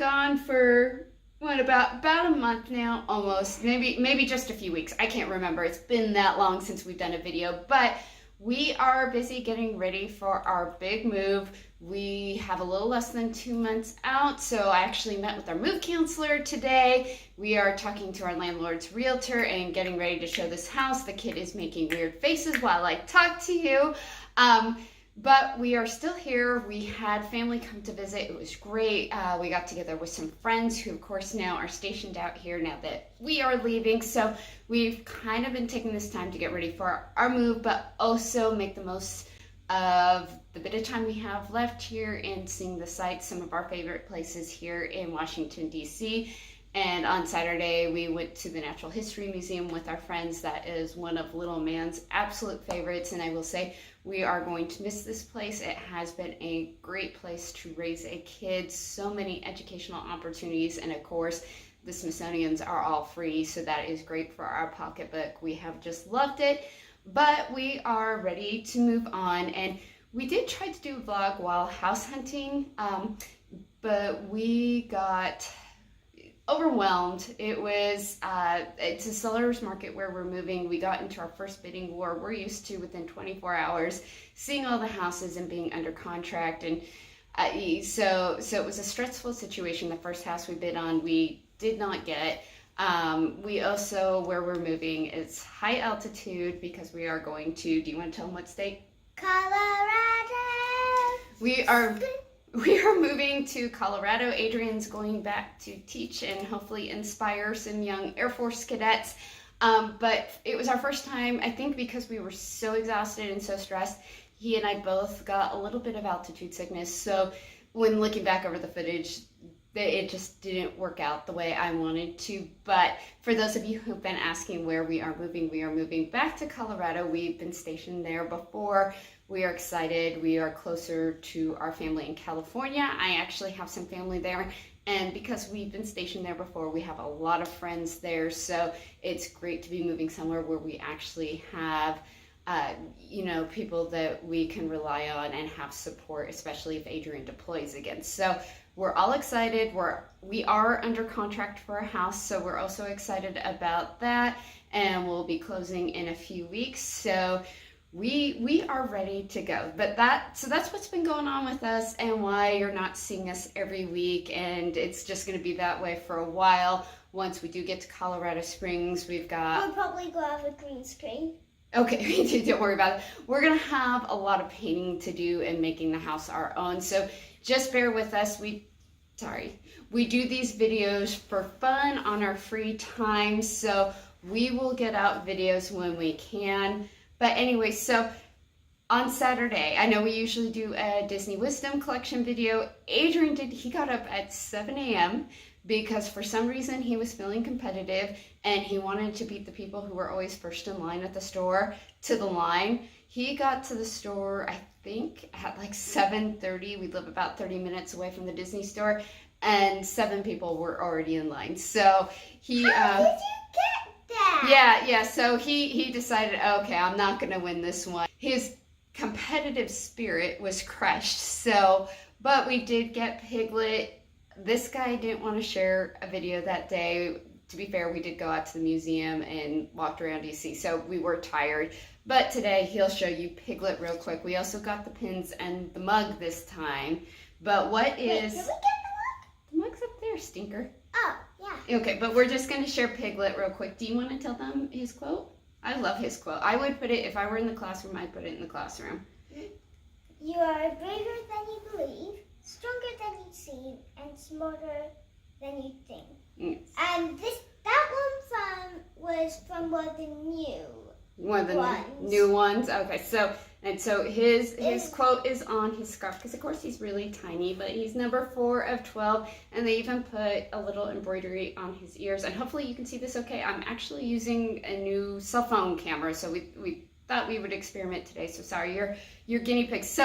gone for what, about a month now, almost, maybe just a few weeks. I can't remember. It's been that long since we've done a video, but we are busy getting ready for our big move. We have a little less than 2 months out, so I actually met with our move counselor today. We are talking to our landlord's realtor and getting ready to show this house. The kid is making weird faces while I talk to you. But we are still here. We had family come to visit. It was great. We got together with some friends who, of course, now are stationed out here now that we are leaving. So we've kind of been taking this time to get ready for our move, but also make the most of the bit of time we have left here and seeing the sights, some of our favorite places here in Washington, D.C. And on Saturday, we went to the Natural History Museum with our friends. That is one of Lil Man's absolute favorites, and I will say we are going to miss this place. It has been a great place to raise a kid, so many educational opportunities, and of course, the Smithsonian's are all free, so that is great for our pocketbook. We have just loved it, but we are ready to move on, and we did try to do a vlog while house hunting, but we got overwhelmed. It was it's a seller's market where we're moving. We got into our first bidding war. We're used to within 24 hours seeing all the houses and being under contract, and so it was a stressful situation. The first house we bid on, we did not get. We also, where we're moving, it's high altitude because we are going to, do you want to tell them what state? Colorado. We are moving to Colorado. Adrian's going back to teach and hopefully inspire some young Air Force cadets. But it was our first time, I think because we were so exhausted and so stressed, he and I both got a little bit of altitude sickness. So when looking back over the footage, it just didn't work out the way I wanted to. But for those of you who've been asking where we are moving back to Colorado. We've been stationed there before. We are excited. We are closer to our family in California. I actually have some family there, and because we've been stationed there before, we have a lot of friends there, so it's great to be moving somewhere where we actually have people that we can rely on and have support, especially if Adrian deploys again. So we're all excited. We are under contract for a house, so we're also excited about that, and we'll be closing in a few weeks. So we are ready to go. But that's what's been going on with us and why you're not seeing us every week, and it's just going to be that way for a while. Once we do get to Colorado Springs, we'll probably go have a green screen. Okay, don't worry about it. We're going to have a lot of painting to do and making the house our own, so just bear with us. We do these videos for fun on our free time, so we will get out videos when we can. But anyway, so on Saturday, I know we usually do a Disney Wisdom Collection video. Adrian he got up at 7 a.m. because for some reason he was feeling competitive and he wanted to beat the people who were always first in line at the store to the line. He got to the store, I think, at like 7:30. We live about 30 minutes away from the Disney store, and 7 people were already in line. So he... How did you get that? Yeah, so he decided, okay, I'm not going to win this one. His competitive spirit was crushed, but we did get Piglet. This guy didn't want to share a video that day. To be fair, we did go out to the museum and walked around DC, so we were tired. But today, he'll show you Piglet real quick. We also got the pins and the mug this time. But Wait, did we get the mug? The mug's up there, stinker. Oh, yeah. Okay, but we're just going to share Piglet real quick. Do you want to tell them his quote? I love his quote. I would put it, if I were in the classroom, I'd put it in the classroom. You are braver than you believe, stronger than you seem, and smarter than you think. Yes. And that one was from one of the new ones. Okay, so his quote is on his scarf, because of course he's really tiny, but he's number 4 of 12, and they even put a little embroidery on his ears. And hopefully you can see this okay. I'm actually using a new cell phone camera, so we thought we would experiment today. So sorry, you're guinea pigs.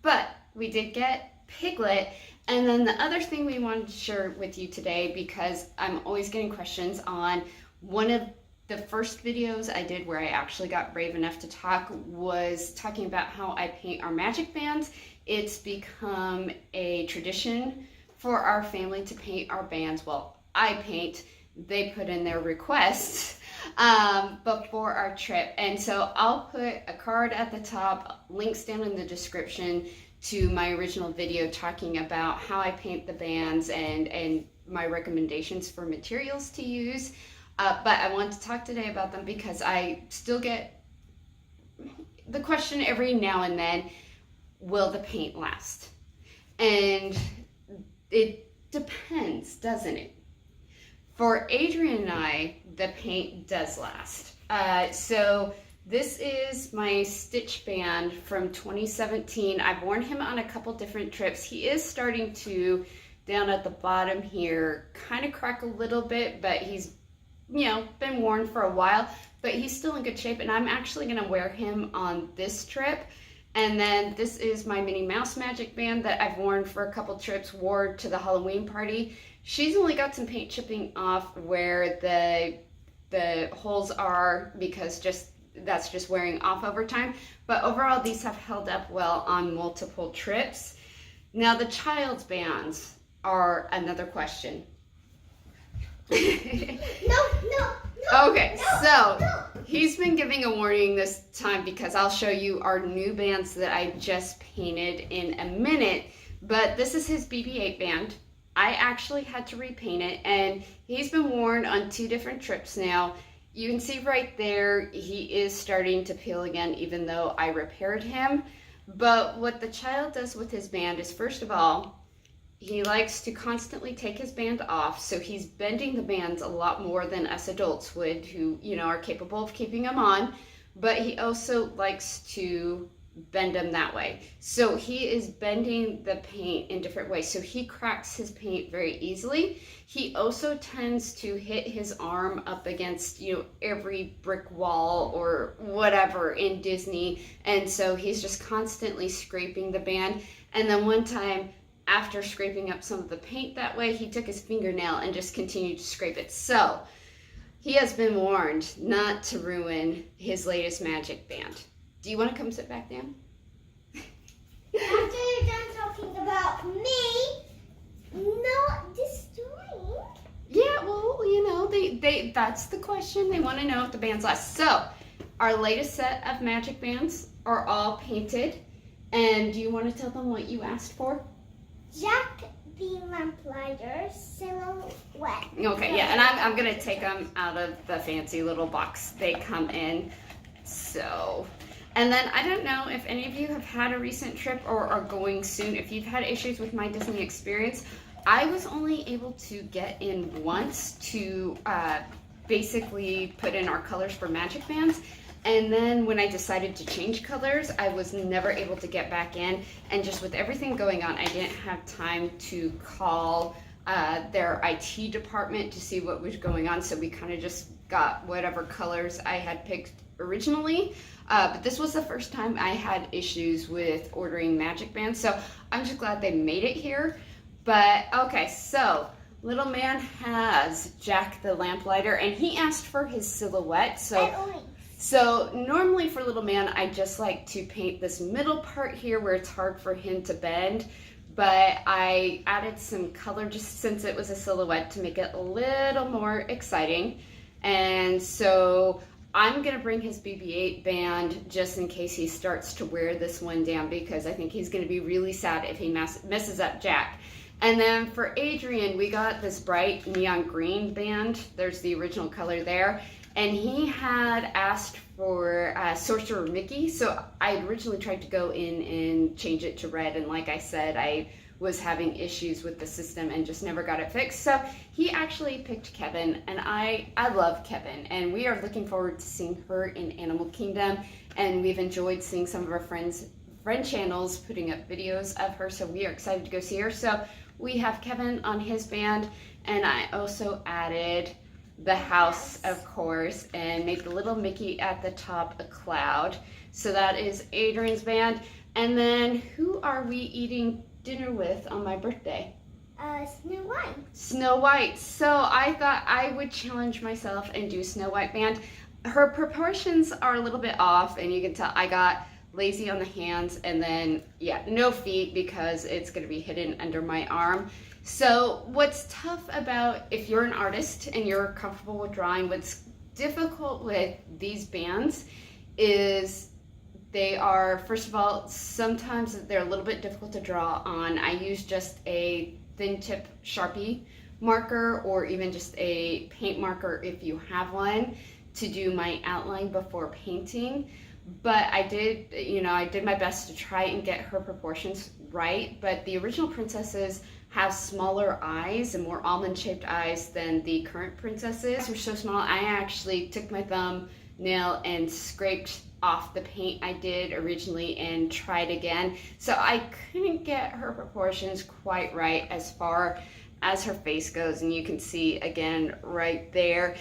But we did get Piglet. And then the other thing we wanted to share with you today, because I'm always getting questions on one of the first videos I did where I actually got brave enough to talk, was talking about how I paint our MagicBands. It's become a tradition for our family to paint our bands. Well, I paint, they put in their requests before our trip. And so I'll put a card at the top, links down in the description to my original video talking about how I paint the bands and my recommendations for materials to use. But I want to talk today about them because I still get the question every now and then, will the paint last? And it depends, doesn't it? For Adrian and I, the paint does last. So this is my stitch band from 2017. I've worn him on a couple different trips. He is starting to, down at the bottom here, kind of crack a little bit, but he's, you know, been worn for a while, but he's still in good shape, and I'm actually gonna wear him on this trip. And then this is my Minnie Mouse Magic Band that I've worn for a couple trips, wore to the Halloween party. She's only got some paint chipping off where the holes are because that's just wearing off over time. But overall, these have held up well on multiple trips. Now the child's bands are another question. No. Okay, so he's been giving a warning this time because I'll show you our new bands that I just painted in a minute. But this is his BB-8 band. I actually had to repaint it, and he's been worn on 2 different trips now. You can see right there, he is starting to peel again, even though I repaired him. But what the child does with his band is, first of all, he likes to constantly take his band off, so he's bending the bands a lot more than us adults would, who, you know, are capable of keeping them on. But he also likes to bend them that way. So he is bending the paint in different ways. So he cracks his paint very easily. He also tends to hit his arm up against, you know, every brick wall or whatever in Disney. And so he's just constantly scraping the band. And then one time, after scraping up some of the paint that way, he took his fingernail and just continued to scrape it. So he has been warned not to ruin his latest Magic Band. Do you want to come sit back down? After you're done talking about me not destroying. Yeah, well, you know, they that's the question. They want to know if the bands last. So our latest set of Magic Bands are all painted. And do you want to tell them what you asked for? Jack the Lamplighter silhouette. Okay, yeah, and I'm going to take them out of the fancy little box they come in. So, and then I don't know if any of you have had a recent trip or are going soon. If you've had issues with my Disney experience, I was only able to get in once to basically put in our colors for Magic Bands. And then when I decided to change colors, I was never able to get back in. And just with everything going on, I didn't have time to call their IT department to see what was going on. So we kind of just got whatever colors I had picked originally. But this was the first time I had issues with ordering Magic Bands. So I'm just glad they made it here. But okay, so Little Man has Jack the Lamplighter, and he asked for his silhouette. So normally for Little Man, I just like to paint this middle part here where it's hard for him to bend, but I added some color just since it was a silhouette to make it a little more exciting. And so I'm gonna bring his BB-8 band just in case he starts to wear this one down, because I think he's gonna be really sad if he messes up Jack. And then for Adrian, we got this bright neon green band. There's the original color there. And he had asked for Sorcerer Mickey, so I originally tried to go in and change it to red, and like I said, I was having issues with the system and just never got it fixed. So he actually picked Kevin, and I love Kevin, and we are looking forward to seeing her in Animal Kingdom, and we've enjoyed seeing some of our friend channels putting up videos of her, so we are excited to go see her. So we have Kevin on his band, and I also added the house, of course, and make the little Mickey at the top a cloud. So that is Adrian's band. And then who are we eating dinner with on my birthday? Snow White. Snow White. So I thought I would challenge myself and do Snow White band. Her proportions are a little bit off, and you can tell I got lazy on the hands, and then, yeah, no feet because it's going to be hidden under my arm. So what's tough about, if you're an artist and you're comfortable with drawing, what's difficult with these bands is they are, first of all, sometimes they're a little bit difficult to draw on. I use just a thin tip Sharpie marker, or even just a paint marker if you have one, to do my outline before painting. But I did, I did my best to try and get her proportions right. But the original princesses have smaller eyes and more almond-shaped eyes than the current princesses. They're so small, I actually took my thumbnail and scraped off the paint I did originally and tried again. So I couldn't get her proportions quite right as far as her face goes, and you can see again right there.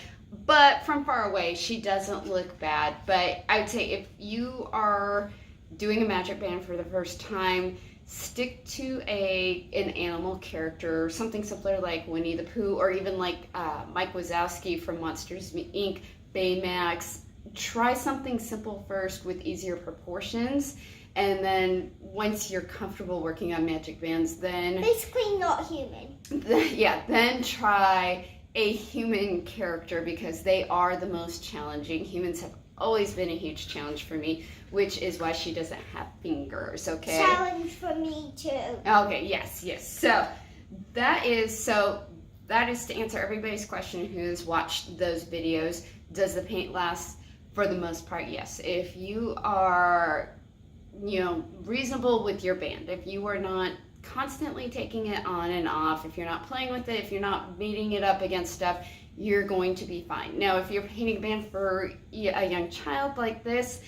But from far away, she doesn't look bad. But I would say if you are doing a MagicBand for the first time, stick to an animal character, something simpler like Winnie the Pooh, or even like Mike Wazowski from Monsters Inc., Baymax. Try something simple first with easier proportions, and then once you're comfortable working on MagicBands, then basically not human. Then try a human character, because they are the most challenging. Humans have always been a huge challenge for me, which is why she doesn't have fingers. Okay. Challenge for me too. Okay. Yes. So that is to answer everybody's question who's watched those videos. Does the paint last? For the most part, yes. If you are, reasonable with your band, if you are not constantly taking it on and off, if you're not playing with it, if you're not beating it up against stuff, you're going to be fine. Now, if you're painting a band for a young child like this,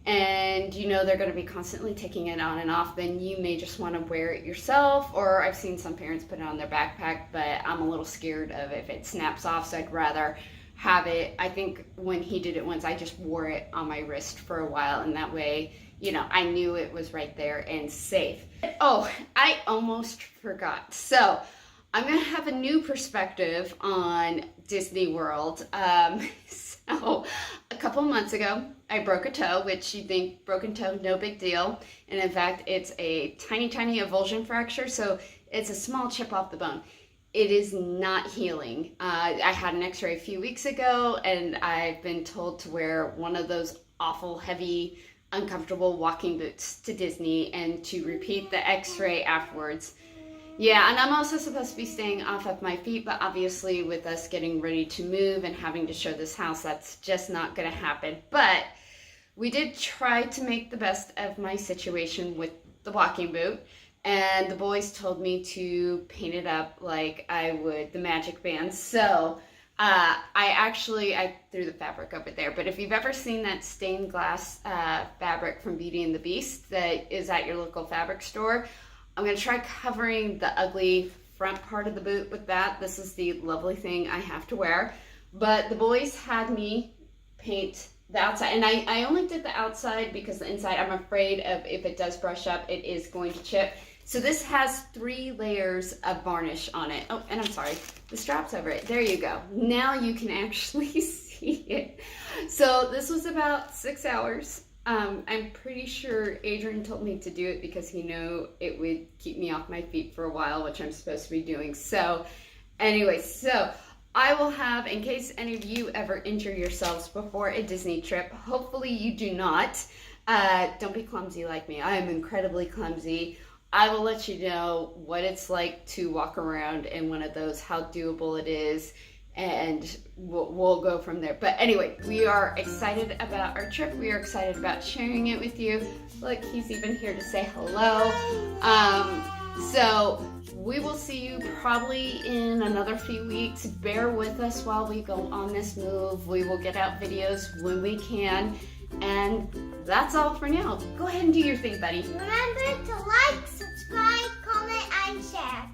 and they're going to be constantly taking it on and off, then you may just want to wear it yourself. Or I've seen some parents put it on their backpack, but I'm a little scared of if it snaps off, so I'd rather have it. I think when he did it once, I just wore it on my wrist for a while, and that way, I knew it was right there and safe. Oh, I almost forgot. So I'm gonna have a new perspective on Disney World. So a couple months ago, I broke a toe, which you think broken toe, no big deal. And in fact, it's a tiny avulsion fracture. So it's a small chip off the bone. It is not healing. I had an x-ray a few weeks ago, and I've been told to wear one of those awful, heavy, uncomfortable walking boots to Disney and to repeat the x-ray afterwards. Yeah, and I'm also supposed to be staying off of my feet, but obviously with us getting ready to move and having to show this house, that's just not gonna happen. But we did try to make the best of my situation with the walking boot. And the boys told me to paint it up like I would the MagicBands. So I threw the fabric over there. But if you've ever seen that stained glass fabric from Beauty and the Beast that is at your local fabric store, I'm going to try covering the ugly front part of the boot with that. This is the lovely thing I have to wear. But the boys had me paint the outside, and I only did the outside because the inside, I'm afraid of if it does brush up, it is going to chip. So this has 3 layers of varnish on it. Oh, and I'm sorry, the strap's over it. There you go. Now you can actually see it. So this was about 6 hours. I'm pretty sure Adrian told me to do it because he knew it would keep me off my feet for a while, which I'm supposed to be doing. So anyway, so I will have, in case any of you ever injure yourselves before a Disney trip, hopefully you do not. Don't be clumsy like me. I am incredibly clumsy. I will let you know what it's like to walk around in one of those, how doable it is, and we'll go from there. But anyway, we are excited about our trip. We are excited about sharing it with you. Look, he's even here to say hello. So we will see you probably in another few weeks. Bear with us while we go on this move. We will get out videos when we can. And that's all for now. Go ahead and do your thing, buddy. Remember to like, subscribe, comment, and share.